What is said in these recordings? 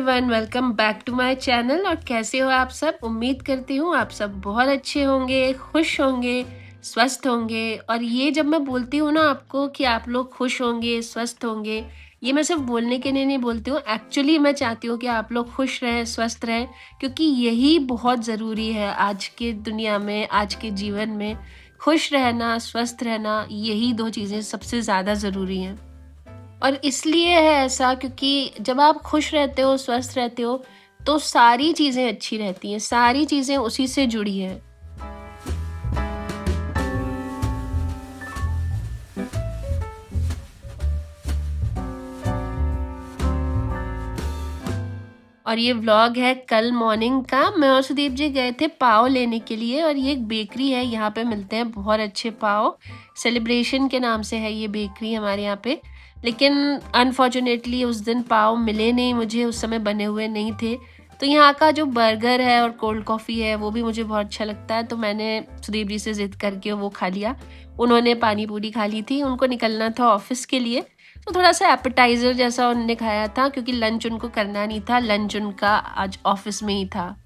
Everyone, welcome back to my channel. और कैसे हो आप सब? उम्मीद करती हूँ आप सब बहुत अच्छे होंगे, खुश होंगे, स्वस्थ होंगे। और ये जब मैं बोलती हूँ ना आपको कि आप लोग खुश होंगे, स्वस्थ होंगे, ये मैं सिर्फ बोलने के लिए नहीं बोलती हूँ। एक्चुअली मैं चाहती हूँ कि आप लोग खुश रहें, स्वस्थ रहें, क्योंकि यही बहुत ज़रूरी है आज के दुनिया में, आज के जीवन में। खुश रहना, स्वस्थ रहना, यही दो चीज़ें सबसे ज़्यादा ज़रूरी हैं। और इसलिए है ऐसा क्योंकि जब आप खुश रहते हो, स्वस्थ रहते हो, तो सारी चीज़ें अच्छी रहती हैं, सारी चीज़ें उसी से जुड़ी हैं। और ये व्लॉग है कल मॉर्निंग का। मैं और सुदीप जी गए थे पाव लेने के लिए, और ये एक बेकरी है, यहाँ पे मिलते हैं बहुत अच्छे पाव। सेलिब्रेशन के नाम से है ये बेकरी हमारे यहाँ पे। लेकिन अनफॉर्चुनेटली उस दिन पाव मिले नहीं मुझे, उस समय बने हुए नहीं थे। तो यहाँ का जो बर्गर है और कोल्ड कॉफ़ी है वो भी मुझे बहुत अच्छा लगता है, तो मैंने सुदीप जी से ज़िद करके वो खा लिया। उन्होंने पानी पूरी खा ली थी, उनको निकलना था ऑफिस के लिए, तो थोड़ा सा एपेटाइज़र जैसा उन्होंने खाया था, क्योंकि लंच उनको करना नहीं था, लंच उनका आज ऑफिस में ही था।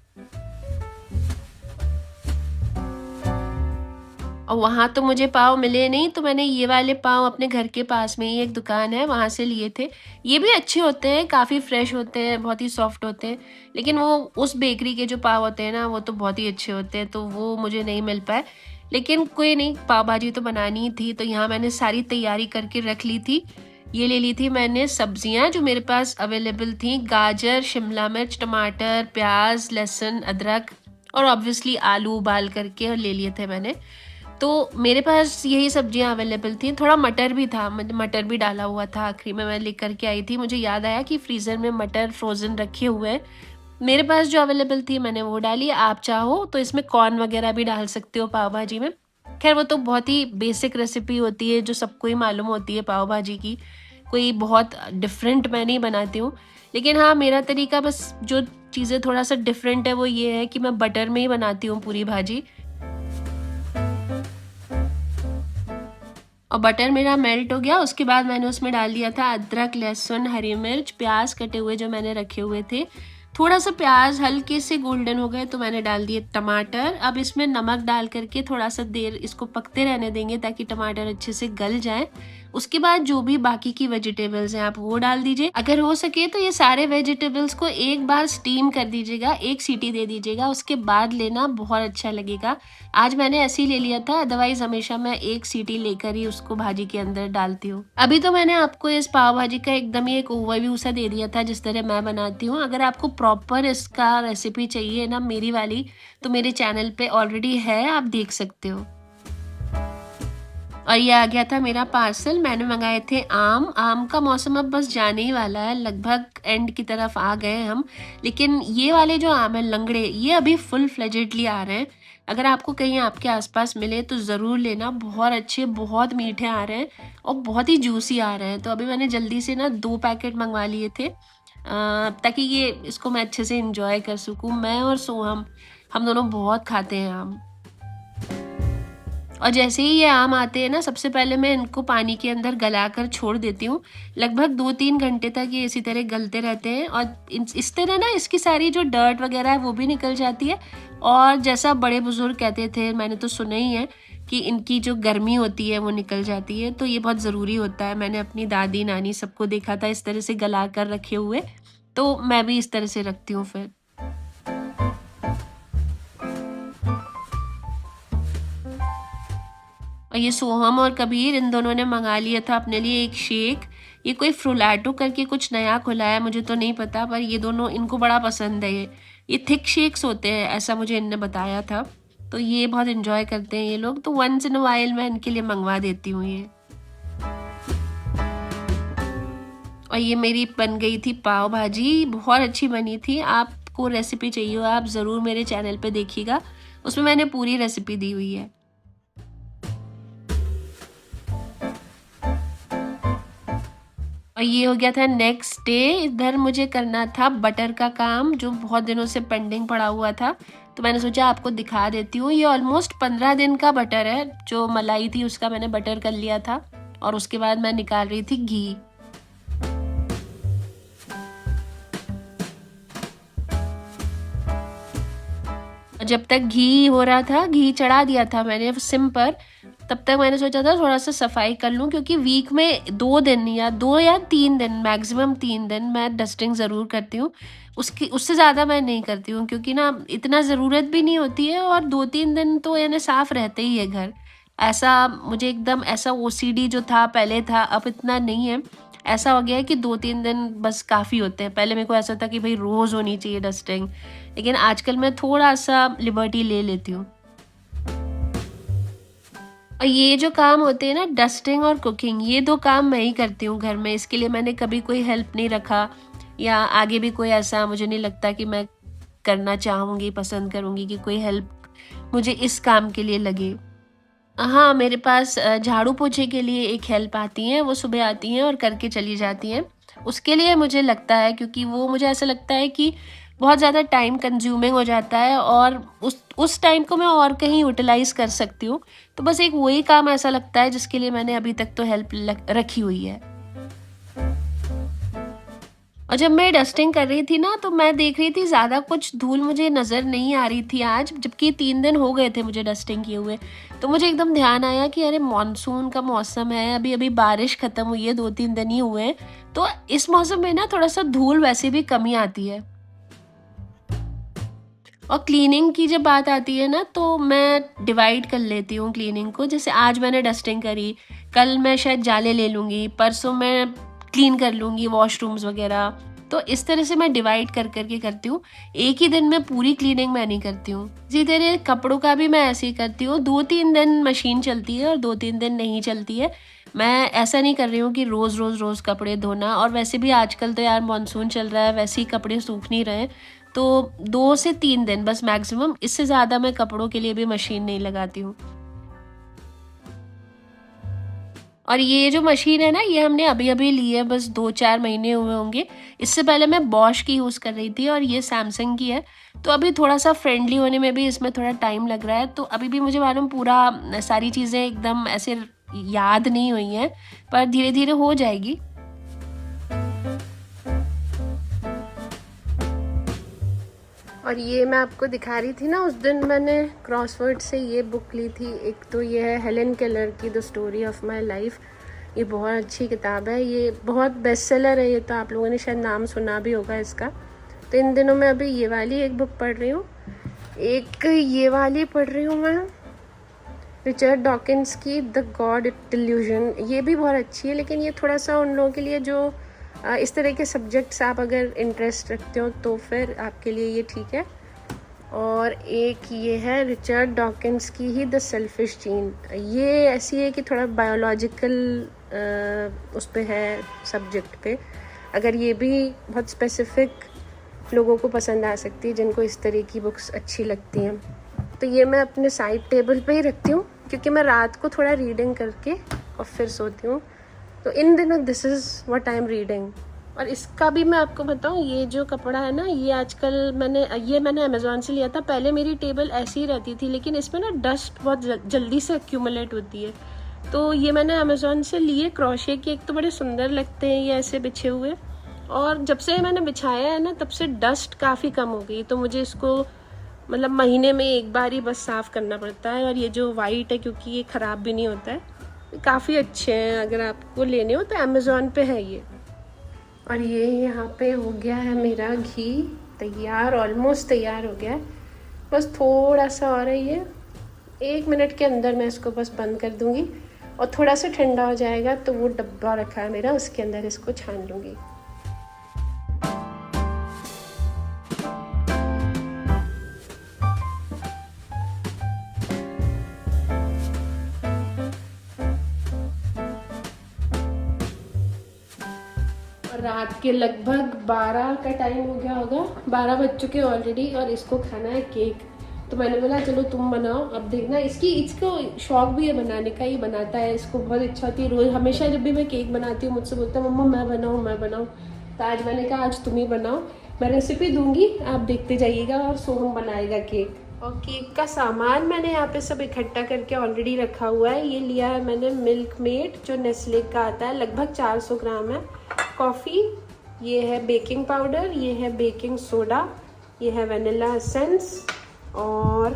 और वहाँ तो मुझे पाव मिले नहीं, तो मैंने ये वाले पाव अपने घर के पास में ही एक दुकान है वहाँ से लिए थे। ये भी अच्छे होते हैं, काफ़ी फ्रेश होते हैं, बहुत ही सॉफ्ट होते हैं। लेकिन वो उस बेकरी के जो पाव होते हैं ना, वो तो बहुत ही अच्छे होते हैं, तो वो मुझे नहीं मिल पाए। लेकिन कोई नहीं, पाव भाजी तो बनानी ही थी, तो यहाँ मैंने सारी तैयारी करके रख ली थी। ये ले ली थी मैंने सब्जियाँ जो मेरे पास अवेलेबल थी, गाजर, शिमला मिर्च, टमाटर, प्याज, लहसुन, अदरक, और ऑब्वियसली आलू उबाल करके ले लिए थे मैंने। तो मेरे पास यही सब्जियां अवेलेबल थी। थोड़ा मटर भी था, मटर भी डाला हुआ था, आखिरी में मैं लेकर के आई थी। मुझे याद आया कि फ्रीज़र में मटर फ्रोज़न रखे हुए हैं। मेरे पास जो अवेलेबल थी मैंने वो डाली। आप चाहो तो इसमें कॉर्न वगैरह भी डाल सकते हो पाव भाजी में। खैर वो तो बहुत ही बेसिक रेसिपी होती है जो सबको ही मालूम होती है पाव भाजी की। कोई बहुत डिफरेंट मैं नहीं बनाती हूँ। लेकिन हाँ, मेरा तरीका बस जो चीज़ें थोड़ा सा डिफरेंट है वो ये है कि मैं बटर में ही बनाती हूँ पूरी भाजी। और बटर मेरा मेल्ट हो गया, उसके बाद मैंने उसमें डाल दिया था अदरक, लहसुन, हरी मिर्च, प्याज कटे हुए जो मैंने रखे हुए थे। थोड़ा सा प्याज हल्के से गोल्डन हो गए तो मैंने डाल दिए टमाटर। अब इसमें नमक डाल करके थोड़ा सा देर इसको पकते रहने देंगे ताकि टमाटर अच्छे से गल जाए। उसके बाद जो भी बाकी की वेजिटेबल्स हैं आप वो डाल दीजिए। अगर हो सके तो ये सारे वेजिटेबल्स को एक बार स्टीम कर दीजिएगा, एक सीटी दे दीजिएगा, उसके बाद लेना बहुत अच्छा लगेगा। आज मैंने ऐसे ही ले लिया था, अदरवाइज हमेशा मैं एक सीटी लेकर ही उसको भाजी के अंदर डालती हूँ। अभी तो मैंने आपको इस पाव भाजी का एकदम ही एक ओवरव्यू सा दे दिया था जिस तरह मैं बनाती हूँ। अगर आपको प्रॉपर इसका रेसिपी चाहिए ना मेरी वाली, तो मेरे चैनल पे ऑलरेडी है, आप देख सकते हो। और ये आ गया था मेरा पार्सल। मैंने मंगाए थे आम। आम का मौसम अब बस जाने ही वाला है, लगभग एंड की तरफ आ गए हम। लेकिन ये वाले जो आम है लंगड़े, ये अभी फुल फ्लेजेडली आ रहे हैं। अगर आपको कहीं आपके आसपास मिले तो ज़रूर लेना, बहुत अच्छे, बहुत मीठे आ रहे हैं और बहुत ही जूसी आ रहे हैं। तो अभी मैंने जल्दी से ना 2 पैकेट मंगवा लिए थे, ताकि ये इसको मैं अच्छे से इंजॉय कर सकूँ। मैं और सोहम, हम दोनों बहुत खाते हैं आम। और जैसे ही ये आम आते हैं ना, सबसे पहले मैं इनको पानी के अंदर गलाकर छोड़ देती हूँ। लगभग 2-3 घंटे तक ये इसी तरह गलते रहते हैं, और इस तरह ना इसकी सारी जो डर्ट वगैरह है वो भी निकल जाती है। और जैसा बड़े बुजुर्ग कहते थे, मैंने तो सुना ही है कि इनकी जो गर्मी होती है वो निकल जाती है। तो ये बहुत ज़रूरी होता है। मैंने अपनी दादी नानी सबको देखा था इस तरह से गला कर रखे हुए, तो मैं भी इस तरह से रखती हूँ फिर। और ये सोहम और कबीर, इन दोनों ने मंगा लिया था अपने लिए एक शेक। ये कोई फ्रूलैटो करके कुछ नया खुला है, मुझे तो नहीं पता, पर ये दोनों, इनको बड़ा पसंद है ये थिक शेक्स होते हैं, ऐसा मुझे इनने बताया था। तो ये बहुत इन्जॉय करते हैं ये लोग, तो वंस इन अ वाइल मैं इनके लिए मंगवा देती हूँ ये। और ये मेरी बन गई थी पाव भाजी, बहुत अच्छी बनी थी। आपको रेसिपी चाहिए हो आप ज़रूर मेरे चैनल पे देखिएगा, उसमें मैंने पूरी रेसिपी दी हुई है। और ये हो गया था नेक्स्ट डे। इधर मुझे करना था बटर का काम जो बहुत दिनों से पेंडिंग पड़ा हुआ था, तो मैंने सोचा आपको दिखा देती हूँ। ये ऑलमोस्ट 15 दिन का बटर है, जो मलाई थी उसका मैंने बटर कर लिया था। और उसके बाद मैं निकाल रही थी घी। जब तक घी हो रहा था, घी चढ़ा दिया था मैंने सिम पर, तब तक मैंने सोचा था थोड़ा सा सफाई कर लूँ, क्योंकि वीक में 2 दिन या 2 या 3 दिन, मैक्सिमम 3 दिन मैं डस्टिंग ज़रूर करती हूँ। उससे ज़्यादा मैं नहीं करती हूँ, क्योंकि ना इतना ज़रूरत भी नहीं होती है, और 2-3 दिन तो यानी साफ़ रहते ही है घर। ऐसा मुझे एकदम ऐसा ओसीडी जो था पहले था, अब इतना नहीं है। ऐसा हो गया है कि 2-3 दिन बस काफ़ी होते हैं। पहले मेरे को ऐसा था कि भाई रोज़ होनी चाहिए डस्टिंग, लेकिन आजकल मैं थोड़ा सा लिबर्टी ले लेती हूँ। और ये जो काम होते हैं ना, डस्टिंग और कुकिंग, ये 2 काम मैं ही करती हूँ घर में। इसके लिए मैंने कभी कोई हेल्प नहीं रखा, या आगे भी कोई ऐसा मुझे नहीं लगता कि मैं करना चाहूँगी, पसंद करूँगी कि कोई हेल्प मुझे इस काम के लिए लगे। हाँ, मेरे पास झाड़ू पोछे के लिए एक हेल्प आती हैं, वो सुबह आती हैं और करके चली जाती हैं। उसके लिए मुझे लगता है, क्योंकि वो मुझे ऐसा लगता है कि बहुत ज़्यादा टाइम कंज्यूमिंग हो जाता है, और उस टाइम को मैं और कहीं यूटिलाइज़ कर सकती हूँ। तो बस एक वही काम ऐसा लगता है जिसके लिए मैंने अभी तक तो हेल्प रखी हुई है। और जब मैं डस्टिंग कर रही थी ना, तो मैं देख रही थी ज़्यादा कुछ धूल मुझे नज़र नहीं आ रही थी आज, जबकि 3 दिन हो गए थे मुझे डस्टिंग किए हुए। तो मुझे एकदम ध्यान आया कि अरे मॉनसून का मौसम है, अभी अभी बारिश ख़त्म हुई है, 2-3 दिन ही हुए हैं, तो इस मौसम में ना थोड़ा सा धूल वैसे भी कमी आती है। और क्लीनिंग की जब बात आती है ना, तो मैं डिवाइड कर लेती हूँ क्लीनिंग को। जैसे आज मैंने डस्टिंग करी, कल मैं शायद जाले ले लूँगी, परसों मैं क्लीन कर लूँगी वॉशरूम्स वगैरह। तो इस तरह से मैं डिवाइड कर करके करती हूँ। एक ही दिन में पूरी क्लीनिंग मैं नहीं करती हूँ। इसी तरह कपड़ों का भी मैं ऐसे ही करती हूँ, 2-3 दिन मशीन चलती है और 2-3 दिन नहीं चलती है। मैं ऐसा नहीं कर रही हूँ कि रोज़ रोज़ रोज़ कपड़े धोना, और वैसे भी आजकल तो यार मानसून चल रहा है, वैसे ही कपड़े सूख नहीं रहे। तो 2 से 3 दिन बस मैक्सिमम, इससे ज़्यादा मैं कपड़ों के लिए भी मशीन नहीं लगाती हूँ। और ये जो मशीन है ना, ये हमने अभी अभी ली है, बस 2-4 महीने हुए होंगे। इससे पहले मैं बॉश की यूज़ कर रही थी, और ये सैमसंग की है। तो अभी थोड़ा सा फ्रेंडली होने में भी इसमें थोड़ा टाइम लग रहा है। तो अभी भी मुझे मालूम पूरा सारी चीज़ें एकदम ऐसे याद नहीं हुई हैं, पर धीरे धीरे हो जाएगी। और ये मैं आपको दिखा रही थी ना, उस दिन मैंने क्रॉसवर्ड से ये बुक ली थी। एक तो ये है हेलेन केलर की the story of my life. ये बहुत अच्छी किताब है, ये बहुत बेस्ट सेलर है। ये तो आप लोगों ने शायद नाम सुना भी होगा इसका। तो इन दिनों मैं अभी ये वाली एक बुक पढ़ रही हूँ, एक ये वाली पढ़ रही हूँ मैं, रिचर्ड डॉकिंस की द गॉड डिल्यूजन। ये भी बहुत अच्छी है, लेकिन ये थोड़ा सा उन लोगों के लिए जो इस तरह के सब्जेक्ट्स आप अगर इंटरेस्ट रखते हो तो फिर आपके लिए ये ठीक है। और एक ये है रिचर्ड डॉकिंस की ही द सेल्फिश जीन। ये ऐसी है कि थोड़ा बायोलॉजिकल उस पे है, सब्जेक्ट पे। अगर ये भी बहुत स्पेसिफिक लोगों को पसंद आ सकती है, जिनको इस तरह की बुक्स अच्छी लगती हैं। तो ये मैं अपने साइड टेबल पे ही रखती हूँ, क्योंकि मैं रात को थोड़ा रीडिंग करके और फिर सोती हूँ। तो इन दिनों this is what I am reading. और इसका भी मैं आपको बताऊँ, ये जो कपड़ा है ना, ये आजकल मैंने अमेज़ॉन से लिया था। पहले मेरी टेबल ऐसी ही रहती थी, लेकिन इसमें ना डस्ट बहुत जल्दी से एक्यूमुलेट होती है। तो ये मैंने अमेज़ॉन से लिए, क्रोशे के। एक तो बड़े सुंदर लगते हैं ये ऐसे बिछे हुए, और जब से मैंने बिछाया है ना, तब से डस्ट काफ़ी कम हो गई। तो मुझे इसको मतलब महीने में एक बार ही बस साफ़ करना पड़ता है। और ये जो वाइट है, क्योंकि ये ख़राब भी नहीं होता है, काफ़ी अच्छे हैं। अगर आपको लेने हो तो अमेज़ॉन पे है ये। और ये यहाँ पे हो गया है मेरा घी तैयार, ऑलमोस्ट तैयार हो गया है, बस थोड़ा सा और है ये। 1 मिनट के अंदर मैं इसको बस बंद कर दूँगी, और थोड़ा सा ठंडा हो जाएगा तो वो डब्बा रखा है मेरा, उसके अंदर इसको छान लूँगी। रात के लगभग 12 का टाइम हो गया होगा, 12 बज चुके ऑलरेडी, और इसको खाना है केक। तो मैंने बोला चलो तुम बनाओ। अब देखना, इसको शौक भी है बनाने का, ये बनाता है, इसको बहुत इच्छा होती है रोज़। हमेशा जब भी मैं केक बनाती हूँ मुझसे बोलता है मम्मा मैं बनाऊँ मैं बनाऊँ। तो आज मैंने कहा आज तुम ही बनाओ, मैं रेसिपी दूँगी, आप देखते जाइएगा, और सोहम बनाएगा केक। और केक का सामान मैंने यहाँ पे सब इकट्ठा करके ऑलरेडी रखा हुआ है। ये लिया है मैंने मिल्क मेड, जो नेस्ले का आता है, लगभग 400 ग्राम है। कॉफ़ी, ये है बेकिंग पाउडर, ये है बेकिंग सोडा, ये है वनीला एसेंस, और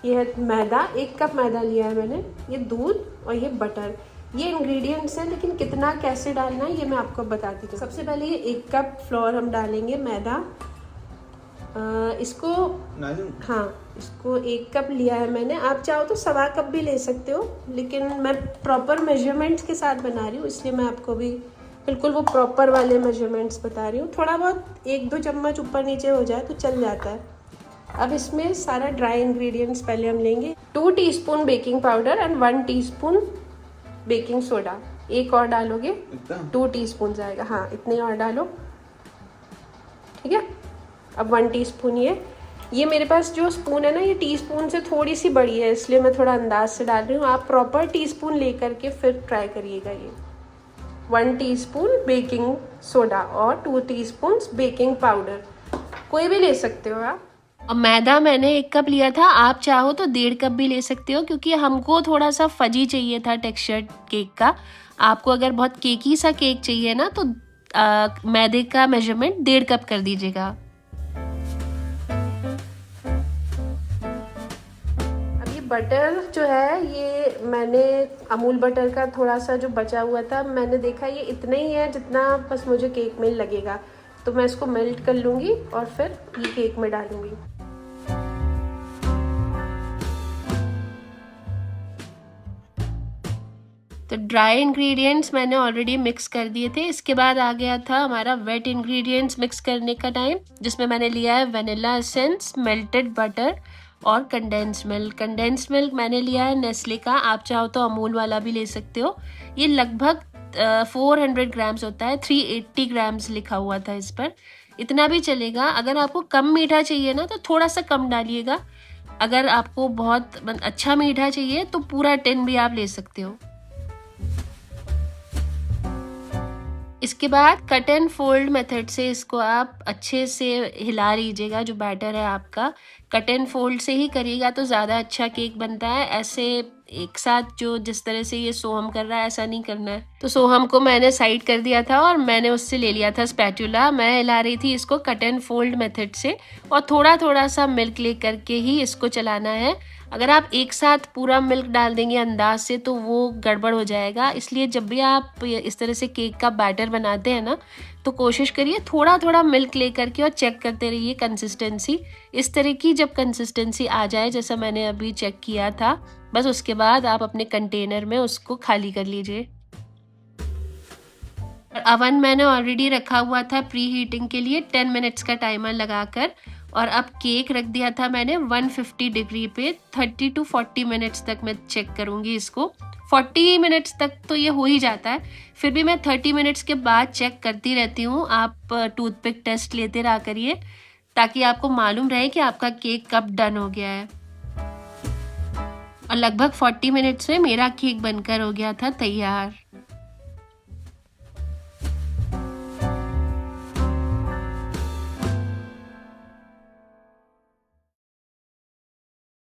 ये है मैदा, 1 कप मैदा लिया है मैंने, ये दूध और ये बटर। ये इंग्रेडिएंट्स हैं, लेकिन कितना कैसे डालना है ये मैं आपको बताती हूँ। सबसे पहले ये 1 कप फ्लोर हम डालेंगे मैदा। इसको हाँ, इसको 1 कप लिया है मैंने। आप चाहो तो 1.25 कप भी ले सकते हो, लेकिन मैं प्रॉपर मेजरमेंट्स के साथ बना रही हूँ, इसलिए मैं आपको भी बिल्कुल वो प्रॉपर वाले मेजरमेंट्स बता रही हूँ। थोड़ा बहुत 1-2 चम्मच ऊपर नीचे हो जाए तो चल जाता है। अब इसमें सारा ड्राई इंग्रेडिएंट्स पहले हम लेंगे। 2 teaspoon baking powder and 1 teaspoon baking soda. एक और डालोगे 2 टीस्पून जाएगा। हाँ, इतने और डालो, ठीक है। अब 1 टीस्पून ये मेरे पास जो स्पून है ना, ये टीस्पून से थोड़ी सी बड़ी है, इसलिए मैं थोड़ा अंदाज से डाल रही हूँ। आप प्रॉपर टीस्पून लेकर के फिर ट्राई करिएगा। ये 1 टीस्पून बेकिंग सोडा और 2 टीस्पून बेकिंग पाउडर, कोई भी ले सकते हो आप। और मैदा मैंने 1 कप लिया था, आप चाहो तो 1.5 कप भी ले सकते हो, क्योंकि हमको थोड़ा सा फजी चाहिए था टेक्सचर केक का। आपको अगर बहुत केकी सा केक चाहिए ना, तो मैदे का मेजरमेंट 1.5 कप कर दीजिएगा। अब ये बटर जो है, ये मैंने अमूल बटर का थोड़ा सा जो बचा हुआ था, मैंने देखा ये इतना ही है जितना बस मुझे केक में लगेगा, तो मैं इसको मेल्ट कर लूँगी और फिर ये केक में डालूँगी। तो ड्राई इंग्रेडिएंट्स मैंने ऑलरेडी मिक्स कर दिए थे। इसके बाद आ गया था हमारा वेट इंग्रेडिएंट्स मिक्स करने का टाइम, जिसमें मैंने लिया है वनीला एसेंस, मेल्टेड बटर और कंडेंस्ड मिल्क। कंडेंस्ड मिल्क मैंने लिया है नेस्ले का, आप चाहो तो अमूल वाला भी ले सकते हो। ये लगभग 400 ग्राम्स होता है, 380 ग्राम्स लिखा हुआ था इस पर। इतना भी चलेगा। अगर आपको कम मीठा चाहिए ना, तो थोड़ा सा कम डालिएगा। अगर आपको बहुत अच्छा मीठा चाहिए तो पूरा टिन भी आप ले सकते हो। इसके बाद कट एंड फोल्ड मेथड से इसको आप अच्छे से हिला लीजिएगा। जो बैटर है आपका, कट एंड फोल्ड से ही करिएगा तो ज़्यादा अच्छा केक बनता है। ऐसे एक साथ जो जिस तरह से ये सोहम कर रहा है, ऐसा नहीं करना है। तो सोहम को मैंने साइड कर दिया था और मैंने उससे ले लिया था स्पैचुला। मैं हिला रही थी इसको कट एंड फोल्ड मेथड से, और थोड़ा थोड़ा सा मिल्क ले करके ही इसको चलाना है। अगर आप एक साथ पूरा मिल्क डाल देंगे अंदाज से तो वो गड़बड़ हो जाएगा। इसलिए जब भी आप इस तरह से केक का बैटर बनाते हैं ना, तो कोशिश करिए थोड़ा थोड़ा मिल्क ले करके और चेक करते रहिए कंसिस्टेंसी। इस तरह की जब कंसिस्टेंसी आ जाए, जैसा मैंने अभी चेक किया था, बस उसके बाद आप अपने कंटेनर में उसको खाली कर लीजिए। अवन मैंने ऑलरेडी रखा हुआ था प्री हीटिंग के लिए 10 मिनट्स का टाइमर लगाकर, और अब केक रख दिया था मैंने 150 डिग्री पे। 30 to 40 मिनट्स तक मैं चेक करूँगी इसको। 40 मिनट्स तक तो ये हो ही जाता है, फिर भी मैं 30 मिनट्स के बाद चेक करती रहती हूँ। आप टूथपिक टेस्ट लेते रहा करिए, ताकि आपको मालूम रहे कि आपका केक कब डन हो गया है। और लगभग 40 मिनट्स में मेरा केक बनकर हो गया था तैयार।